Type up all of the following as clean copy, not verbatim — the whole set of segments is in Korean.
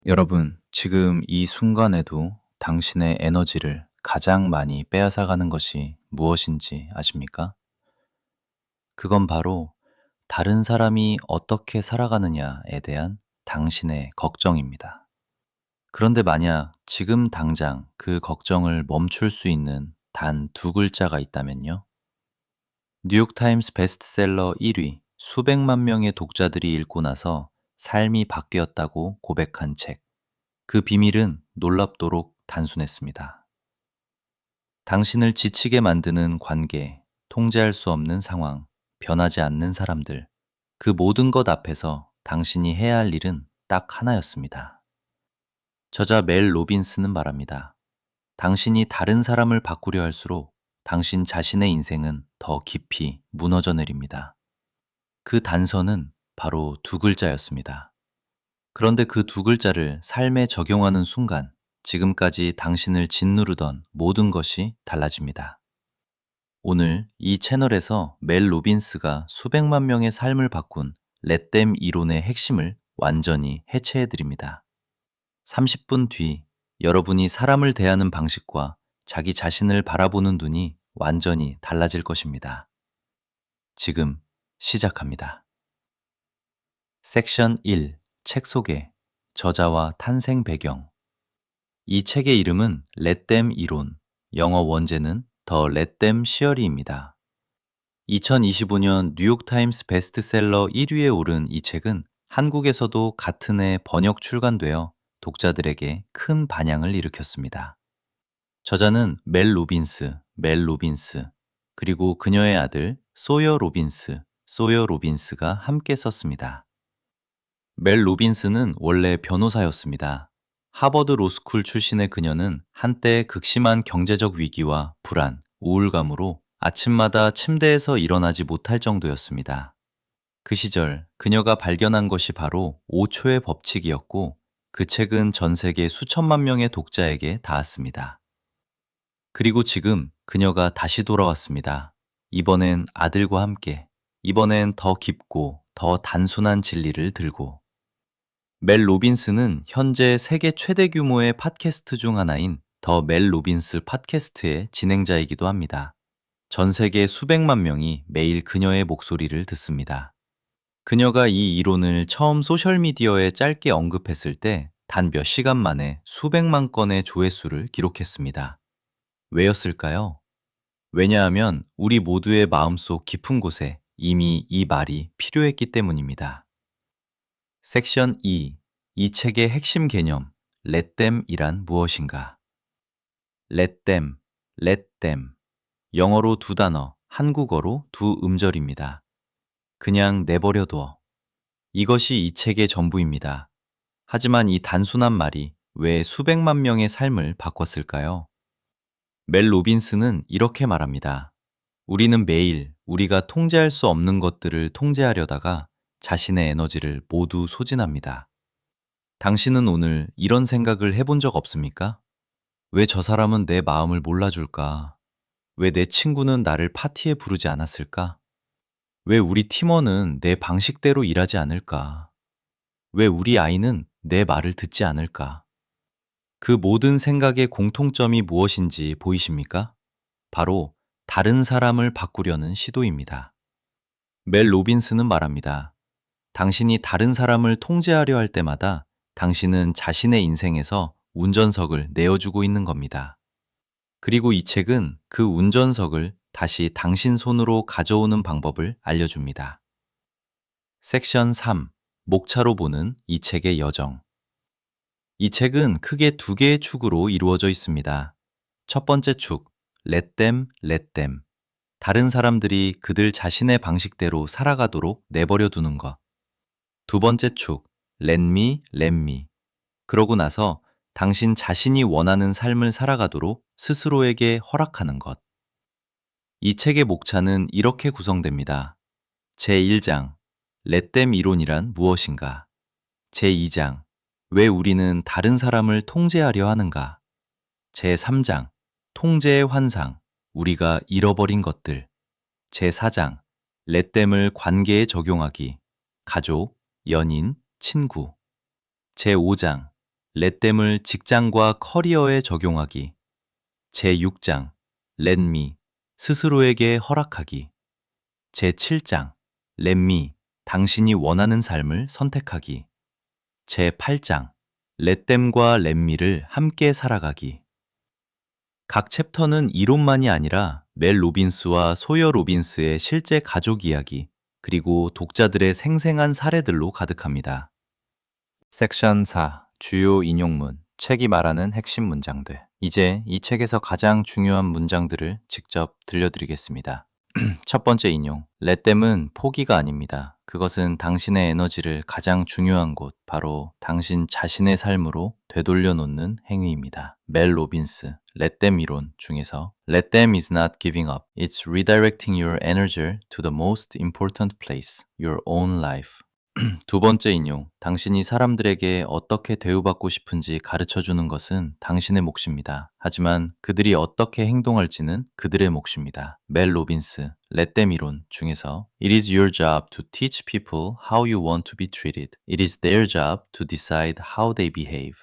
여러분, 지금 이 순간에도 당신의 에너지를 가장 많이 빼앗아가는 것이 무엇인지 아십니까? 그건 바로 다른 사람이 어떻게 살아가느냐에 대한 당신의 걱정입니다. 그런데 만약 지금 당장 그 걱정을 멈출 수 있는 단 두 글자가 있다면요? 뉴욕타임스 베스트셀러 1위, 수백만 명의 독자들이 읽고 나서 삶이 바뀌었다고 고백한 책. 그 비밀은 놀랍도록 단순했습니다. 당신을 지치게 만드는 관계, 통제할 수 없는 상황, 변하지 않는 사람들, 그 모든 것 앞에서 당신이 해야 할 일은 딱 하나였습니다. 저자 멜 로빈스는 말합니다. 당신이 다른 사람을 바꾸려 할수록 당신 자신의 인생은 더 깊이 무너져 내립니다. 그 단서는 바로 두 글자였습니다. 그런데 그 두 글자를 삶에 적용하는 순간 지금까지 당신을 짓누르던 모든 것이 달라집니다. 오늘 이 채널에서 멜 로빈스가 수백만 명의 삶을 바꾼 렛댐 이론의 핵심을 완전히 해체해 드립니다. 30분 뒤 여러분이 사람을 대하는 방식과 자기 자신을 바라보는 눈이 완전히 달라질 것입니다. 지금 시작합니다. 섹션 1. 책 소개. 저자와 탄생 배경. 이 책의 이름은 렛댐 이론, 영어 원제는 더 렛댐 시어리입니다. 2025년 뉴욕타임스 베스트셀러 1위에 오른 이 책은 한국에서도 같은 해 번역 출간되어 독자들에게 큰 반향을 일으켰습니다. 저자는 멜 로빈스, 그리고 그녀의 아들 소여 로빈스가 함께 썼습니다. 멜 로빈스는 원래 변호사였습니다. 하버드 로스쿨 출신의 그녀는 한때 극심한 경제적 위기와 불안, 우울감으로 아침마다 침대에서 일어나지 못할 정도였습니다. 그 시절 그녀가 발견한 것이 바로 5초의 법칙이었고 그 책은 전 세계 수천만 명의 독자에게 닿았습니다. 그리고 지금 그녀가 다시 돌아왔습니다. 이번엔 아들과 함께, 이번엔 더 깊고 더 단순한 진리를 들고. 멜 로빈스는 현재 세계 최대 규모의 팟캐스트 중 하나인 더 멜 로빈스 팟캐스트의 진행자이기도 합니다. 전 세계 수백만 명이 매일 그녀의 목소리를 듣습니다. 그녀가 이 이론을 처음 소셜미디어에 짧게 언급했을 때 단 몇 시간 만에 수백만 건의 조회수를 기록했습니다. 왜였을까요? 왜냐하면 우리 모두의 마음속 깊은 곳에 이미 이 말이 필요했기 때문입니다. 섹션 2. 이 책의 핵심 개념, 렛댐이란 무엇인가? 렛댐, 렛댐. 영어로 두 단어, 한국어로 두 음절입니다. 그냥 내버려둬. 이것이 이 책의 전부입니다. 하지만 이 단순한 말이 왜 수백만 명의 삶을 바꿨을까요? 멜 로빈스는 이렇게 말합니다. 우리는 매일 우리가 통제할 수 없는 것들을 통제하려다가 자신의 에너지를 모두 소진합니다. 당신은 오늘 이런 생각을 해본 적 없습니까? 왜 저 사람은 내 마음을 몰라줄까? 왜 내 친구는 나를 파티에 부르지 않았을까? 왜 우리 팀원은 내 방식대로 일하지 않을까? 왜 우리 아이는 내 말을 듣지 않을까? 그 모든 생각의 공통점이 무엇인지 보이십니까? 바로 다른 사람을 바꾸려는 시도입니다. 멜 로빈스는 말합니다. 당신이 다른 사람을 통제하려 할 때마다 당신은 자신의 인생에서 운전석을 내어주고 있는 겁니다. 그리고 이 책은 그 운전석을 다시 당신 손으로 가져오는 방법을 알려줍니다. 섹션 3. 목차로 보는 이 책의 여정. 이 책은 크게 두 개의 축으로 이루어져 있습니다. 첫 번째 축, let them, let them. 다른 사람들이 그들 자신의 방식대로 살아가도록 내버려 두는 것. 두 번째 축, let me, let me. 그러고 나서 당신 자신이 원하는 삶을 살아가도록 스스로에게 허락하는 것. 이 책의 목차는 이렇게 구성됩니다. 제1장, let them 이론이란 무엇인가? 제2장, 왜 우리는 다른 사람을 통제하려 하는가? 제3장, 통제의 환상, 우리가 잃어버린 것들. 제4장, 렛댐을 관계에 적용하기, 가족, 연인, 친구. 제5장, 렛댐을 직장과 커리어에 적용하기. 제6장 렛미 스스로에게 허락하기. 제7장 렛미 당신이 원하는 삶을 선택하기. 제8장 렛댐과 렛미를 함께 살아가기. 각 챕터는 이론만이 아니라 멜 로빈스와 소여 로빈스의 실제 가족 이야기, 그리고 독자들의 생생한 사례들로 가득합니다. 섹션 4. 주요 인용문, 책이 말하는 핵심 문장들. 이제 이 책에서 가장 중요한 문장들을 직접 들려드리겠습니다. 첫 번째 인용. 렛댐은 포기가 아닙니다. 그것은 당신의 에너지를 가장 중요한 곳, 바로 당신 자신의 삶으로 되돌려 놓는 행위입니다. 멜 로빈스, 렛댐 이론 중에서 Let them is not giving up. It's redirecting your energy to the most important place, your own life. 두 번째 인용. 당신이 사람들에게 어떻게 대우받고 싶은지 가르쳐 주는 것은 당신의 몫입니다. 하지만 그들이 어떻게 행동할지는 그들의 몫입니다. 멜 로빈스, Let them 이론 중에서 It is your job to teach people how you want to be treated. It is their job to decide how they behave.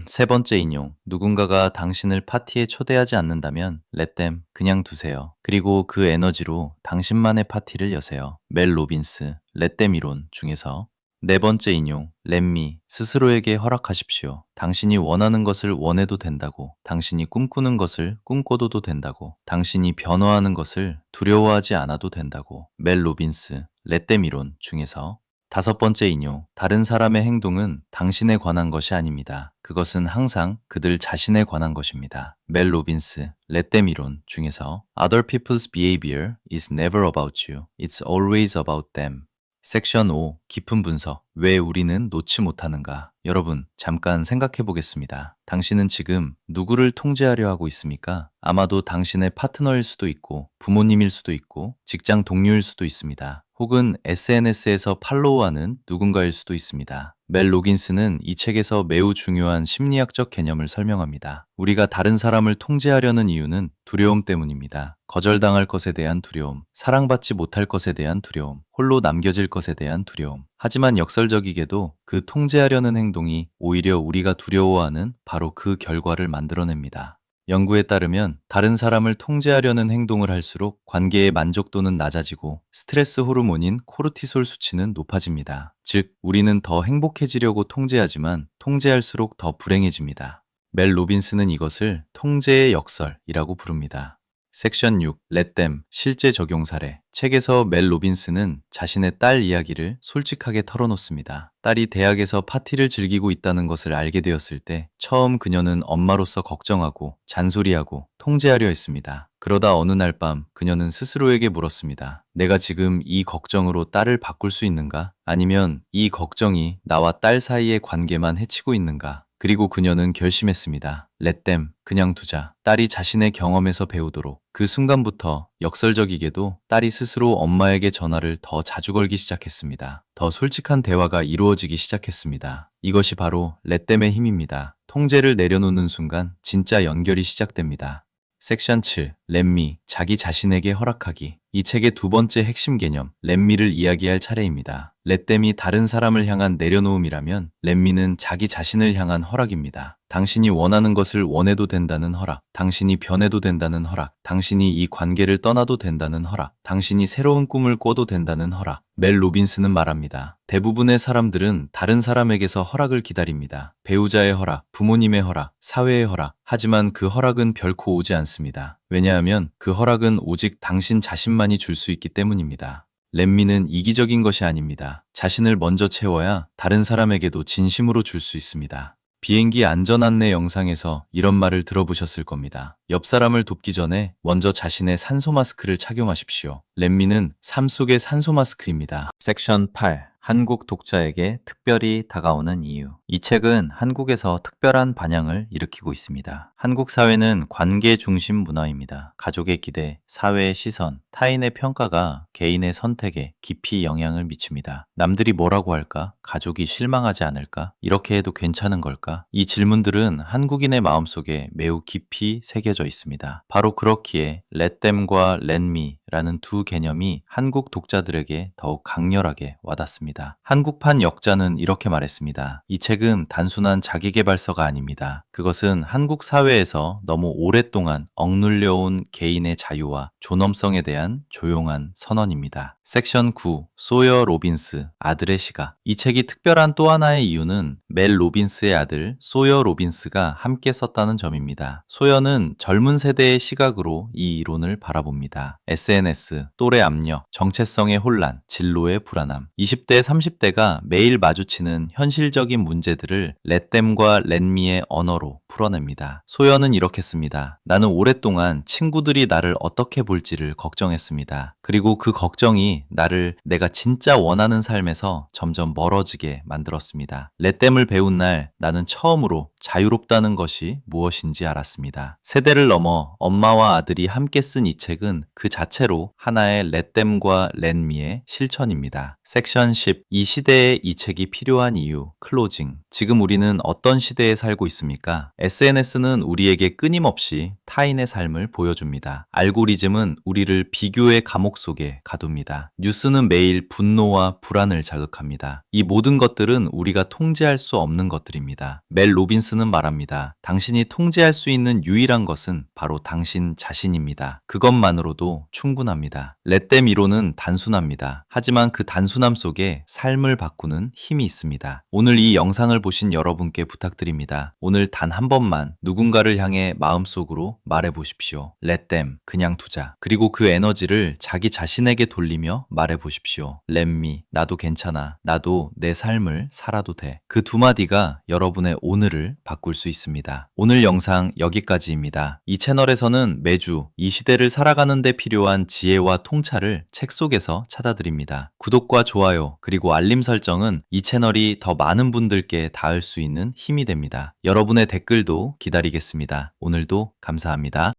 세 번째 인용. 누군가가 당신을 파티에 초대하지 않는다면 let them 그냥 두세요. 그리고 그 에너지로 당신만의 파티를 여세요. 멜 로빈스, let them 이론 중에서 네 번째 인용. let me 스스로에게 허락하십시오. 당신이 원하는 것을 원해도 된다고. 당신이 꿈꾸는 것을 꿈꿔도 된다고. 당신이 변화하는 것을 두려워하지 않아도 된다고. 멜 로빈스, let them 이론 중에서 다섯 번째 인용. 다른 사람의 행동은 당신에 관한 것이 아닙니다. 그것은 항상 그들 자신에 관한 것입니다. 멜 로빈스, Let them 이론 중에서 Other people's behavior is never about you. It's always about them. 섹션 5. 깊은 분석. 왜 우리는 놓지 못하는가? 여러분, 잠깐 생각해 보겠습니다. 당신은 지금 누구를 통제하려 하고 있습니까? 아마도 당신의 파트너일 수도 있고, 부모님일 수도 있고, 직장 동료일 수도 있습니다. 혹은 SNS에서 팔로우하는 누군가일 수도 있습니다. 멜 로긴스는 이 책에서 매우 중요한 심리학적 개념을 설명합니다. 우리가 다른 사람을 통제하려는 이유는 두려움 때문입니다. 거절당할 것에 대한 두려움, 사랑받지 못할 것에 대한 두려움, 홀로 남겨질 것에 대한 두려움. 하지만 역설적이게도 그 통제하려는 행동이 오히려 우리가 두려워하는 바로 그 결과를 만들어냅니다. 연구에 따르면 다른 사람을 통제하려는 행동을 할수록 관계의 만족도는 낮아지고 스트레스 호르몬인 코르티솔 수치는 높아집니다. 즉, 우리는 더 행복해지려고 통제하지만 통제할수록 더 불행해집니다. 멜 로빈스는 이것을 통제의 역설이라고 부릅니다. 섹션 6. Let them 실제 적용 사례. 책에서 멜 로빈스는 자신의 딸 이야기를 솔직하게 털어놓습니다. 딸이 대학에서 파티를 즐기고 있다는 것을 알게 되었을 때 처음 그녀는 엄마로서 걱정하고 잔소리하고 통제하려 했습니다. 그러다 어느 날 밤 그녀는 스스로에게 물었습니다. 내가 지금 이 걱정으로 딸을 바꿀 수 있는가? 아니면 이 걱정이 나와 딸 사이의 관계만 해치고 있는가? 그리고 그녀는 결심했습니다. Let them, 그냥 두자. 딸이 자신의 경험에서 배우도록. 그 순간부터 역설적이게도 딸이 스스로 엄마에게 전화를 더 자주 걸기 시작했습니다. 더 솔직한 대화가 이루어지기 시작했습니다. 이것이 바로 Let them의 힘입니다. 통제를 내려놓는 순간 진짜 연결이 시작됩니다. 섹션 7. Let me, 자기 자신에게 허락하기. 이 책의 두 번째 핵심 개념, Let me를 이야기할 차례입니다. Let them이 다른 사람을 향한 내려놓음이라면 Let me는 자기 자신을 향한 허락입니다. 당신이 원하는 것을 원해도 된다는 허락, 당신이 변해도 된다는 허락, 당신이 이 관계를 떠나도 된다는 허락, 당신이 새로운 꿈을 꿔도 된다는 허락. 멜 로빈스는 말합니다. 대부분의 사람들은 다른 사람에게서 허락을 기다립니다. 배우자의 허락, 부모님의 허락, 사회의 허락. 하지만 그 허락은 결코 오지 않습니다. 왜냐하면 그 허락은 오직 당신 자신만이 줄 수 있기 때문입니다. 렛미는 이기적인 것이 아닙니다. 자신을 먼저 채워야 다른 사람에게도 진심으로 줄 수 있습니다. 비행기 안전안내 영상에서 이런 말을 들어보셨을 겁니다. 옆 사람을 돕기 전에 먼저 자신의 산소 마스크를 착용하십시오. 렛미는 삶 속의 산소 마스크입니다. 섹션 8. 한국 독자에게 특별히 다가오는 이유. 이 책은 한국에서 특별한 반향을 일으키고 있습니다. 한국 사회는 관계 중심 문화입니다. 가족의 기대, 사회의 시선, 타인의 평가가 개인의 선택에 깊이 영향을 미칩니다. 남들이 뭐라고 할까? 가족이 실망하지 않을까? 이렇게 해도 괜찮은 걸까? 이 질문들은 한국인의 마음속에 매우 깊이 새겨져 있습니다. 바로 그렇기에 Let them과 Let me라는 두 개념이 한국 독자들에게 더욱 강렬하게 와닿습니다. 한국판 역자는 이렇게 말했습니다. 이 책은 단순한 자기계발서가 아닙니다. 그것은 한국 사회에서 너무 오랫동안 억눌려온 개인의 자유와 존엄성에 대한 조용한 선언입니다. 섹션 9, 소여 로빈스, 아들의 시각. 이 책이 특별한 또 하나의 이유는 멜 로빈스의 아들 소여 로빈스가 함께 썼다는 점입니다. 소여는 젊은 세대의 시각으로 이 이론을 바라봅니다. SNS, 또래 압력, 정체성의 혼란, 진로의 불안함. 20대, 30대가 매일 마주치는 현실적인 문제들을 렛댐과 렛미의 언어로 풀어냅니다. 소여는 이렇게 씁니다. 나는 오랫동안 친구들이 나를 어떻게 볼지를 걱정했습니다. 그리고 그 걱정이 나를 내가 진짜 원하는 삶에서 점점 멀어지게 만들었습니다. 렛댐을 배운 날 나는 처음으로 자유롭다는 것이 무엇인지 알았습니다. 세대를 넘어 엄마와 아들이 함께 쓴 이 책은 그 자체로 하나의 렛댐과 렛미의 실천입니다. 섹션 10. 이 시대에 이 책이 필요한 이유. 클로징. 지금 우리는 어떤 시대에 살고 있습니까? SNS는 우리에게 끊임없이 타인의 삶을 보여줍니다. 알고리즘은 우리를 비교의 감옥 속에 가둡니다. 뉴스는 매일 분노와 불안을 자극합니다. 이 모든 것들은 우리가 통제할 수 없는 것들입니다. 멜 로빈스는 말합니다. 당신이 통제할 수 있는 유일한 것은 바로 당신 자신입니다. 그것만으로도 충분합니다. 렛댐 이론은 단순합니다. 하지만 그 단순함 속에 삶을 바꾸는 힘이 있습니다. 오늘 이 영상을 보신 여러분께 부탁드립니다. 오늘 단 한 번만 누군가를 향해 마음속으로 말해 보십시오. Let them, 그냥 두자. 그리고 그 에너지를 자기 자신에게 돌리며 말해 보십시오. Let me, 나도 괜찮아. 나도 내 삶을 살아도 돼. 그 두 마디가 여러분의 오늘을 바꿀 수 있습니다. 오늘 영상 여기까지입니다. 이 채널에서는 매주 이 시대를 살아가는 데 필요한 지혜와 통찰을 책 속에서 찾아드립니다. 구독과 좋아요, 그리고 알림 설정은 이 채널이 더 많은 분들께 닿을 수 있는 힘이 됩니다. 여러분의 댓글도 기다리겠습니다. 오늘도 감사합니다.